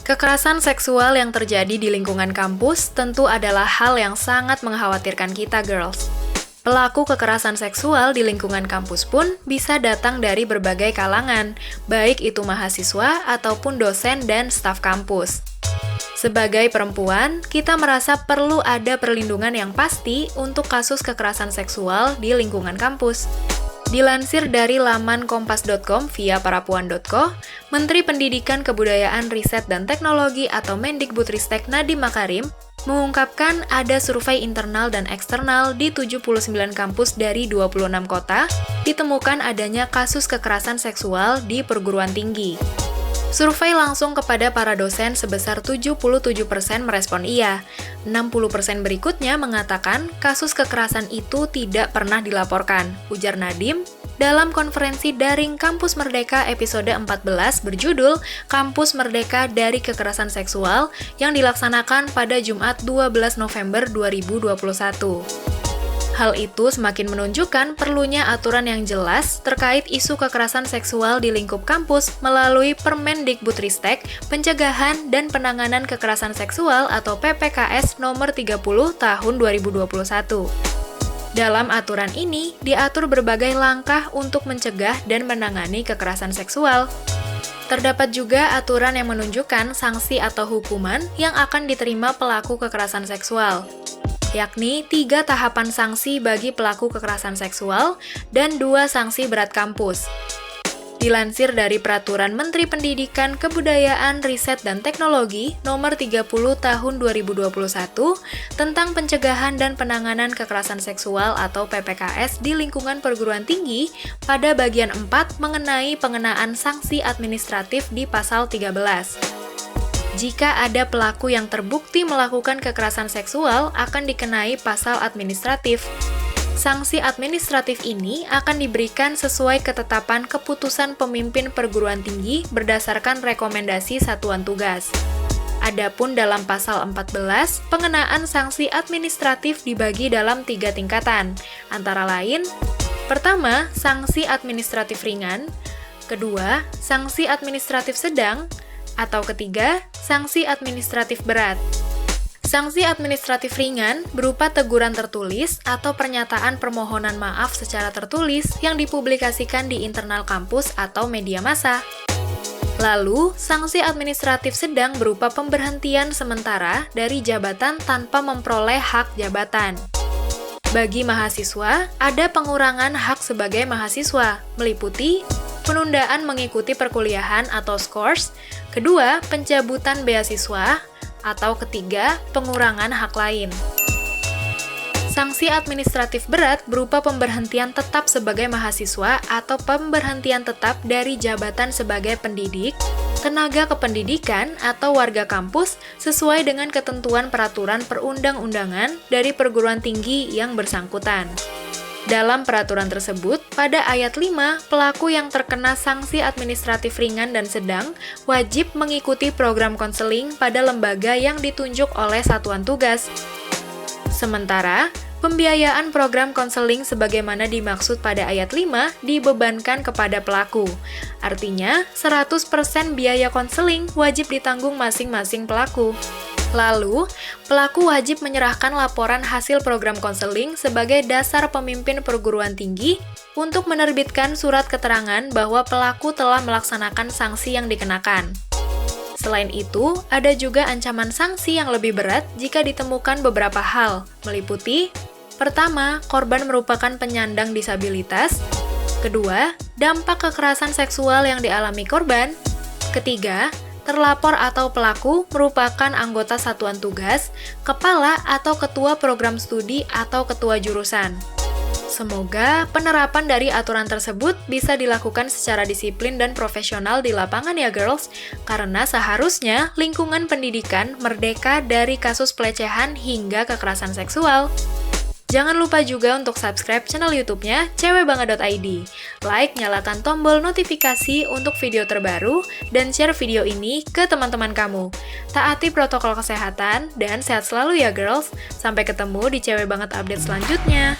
Kekerasan seksual yang terjadi di lingkungan kampus tentu adalah hal yang sangat mengkhawatirkan kita, girls. Pelaku kekerasan seksual di lingkungan kampus pun bisa datang dari berbagai kalangan, baik itu mahasiswa ataupun dosen dan staf kampus. Sebagai perempuan, kita merasa perlu ada perlindungan yang pasti untuk kasus kekerasan seksual di lingkungan kampus. Dilansir dari laman kompas.com via parapuan.co, Menteri Pendidikan Kebudayaan Riset dan Teknologi atau Mendikbudristek Nadiem Makarim mengungkapkan ada survei internal dan eksternal di 79 kampus dari 26 kota ditemukan adanya kasus kekerasan seksual di perguruan tinggi. Survei langsung kepada para dosen sebesar 77% merespon iya. 60% berikutnya mengatakan kasus kekerasan itu tidak pernah dilaporkan, ujar Nadiem dalam konferensi daring Kampus Merdeka episode 14 berjudul Kampus Merdeka dari Kekerasan Seksual yang dilaksanakan pada Jumat 12 November 2021. Hal itu semakin menunjukkan perlunya aturan yang jelas terkait isu kekerasan seksual di lingkup kampus melalui Permendikbudristek Pencegahan dan Penanganan Kekerasan Seksual atau PPKS nomor 30 tahun 2021. Dalam aturan ini, diatur berbagai langkah untuk mencegah dan menangani kekerasan seksual. Terdapat juga aturan yang menunjukkan sanksi atau hukuman yang akan diterima pelaku kekerasan seksual, yakni 3 tahapan sanksi bagi pelaku kekerasan seksual dan 2 sanksi berat kampus. Dilansir dari Peraturan Menteri Pendidikan, Kebudayaan, Riset, dan Teknologi Nomor 30 Tahun 2021 tentang Pencegahan dan Penanganan Kekerasan Seksual atau PPKS di lingkungan perguruan tinggi pada bagian 4 mengenai pengenaan sanksi administratif di pasal 13. Jika ada pelaku yang terbukti melakukan kekerasan seksual akan dikenai pasal administratif. Sanksi administratif ini akan diberikan sesuai ketetapan keputusan pemimpin perguruan tinggi berdasarkan rekomendasi satuan tugas. Adapun dalam pasal 14, pengenaan sanksi administratif dibagi dalam 3 tingkatan, antara lain: pertama, sanksi administratif ringan; kedua, sanksi administratif sedang; atau ketiga, sanksi administratif berat. Sanksi administratif ringan berupa teguran tertulis atau pernyataan permohonan maaf secara tertulis yang dipublikasikan di internal kampus atau media massa. Lalu, sanksi administratif sedang berupa pemberhentian sementara dari jabatan tanpa memperoleh hak jabatan. Bagi mahasiswa, ada pengurangan hak sebagai mahasiswa, meliputi penundaan mengikuti perkuliahan atau skors, kedua, pencabutan beasiswa, atau ketiga, pengurangan hak lain. Sanksi administratif berat berupa pemberhentian tetap sebagai mahasiswa atau pemberhentian tetap dari jabatan sebagai pendidik, tenaga kependidikan, atau warga kampus sesuai dengan ketentuan peraturan perundang-undangan dari perguruan tinggi yang bersangkutan. Dalam peraturan tersebut, pada ayat 5, pelaku yang terkena sanksi administratif ringan dan sedang wajib mengikuti program konseling pada lembaga yang ditunjuk oleh satuan tugas. Sementara, pembiayaan program konseling sebagaimana dimaksud pada ayat 5 dibebankan kepada pelaku. Artinya, 100% biaya konseling wajib ditanggung masing-masing pelaku. Lalu, pelaku wajib menyerahkan laporan hasil program konseling sebagai dasar pemimpin perguruan tinggi untuk menerbitkan surat keterangan bahwa pelaku telah melaksanakan sanksi yang dikenakan. Selain itu, ada juga ancaman sanksi yang lebih berat jika ditemukan beberapa hal, meliputi: pertama, korban merupakan penyandang disabilitas; kedua, dampak kekerasan seksual yang dialami korban; ketiga, terlapor atau pelaku merupakan anggota satuan tugas, kepala atau ketua program studi atau ketua jurusan. Semoga penerapan dari aturan tersebut bisa dilakukan secara disiplin dan profesional di lapangan ya girls, karena seharusnya lingkungan pendidikan merdeka dari kasus pelecehan hingga kekerasan seksual. Jangan lupa juga untuk subscribe channel YouTube-nya cewekbanget.id. Like, nyalakan tombol notifikasi untuk video terbaru, dan share video ini ke teman-teman kamu. Taati protokol kesehatan, dan sehat selalu ya girls. Sampai ketemu di Cewek Banget update selanjutnya.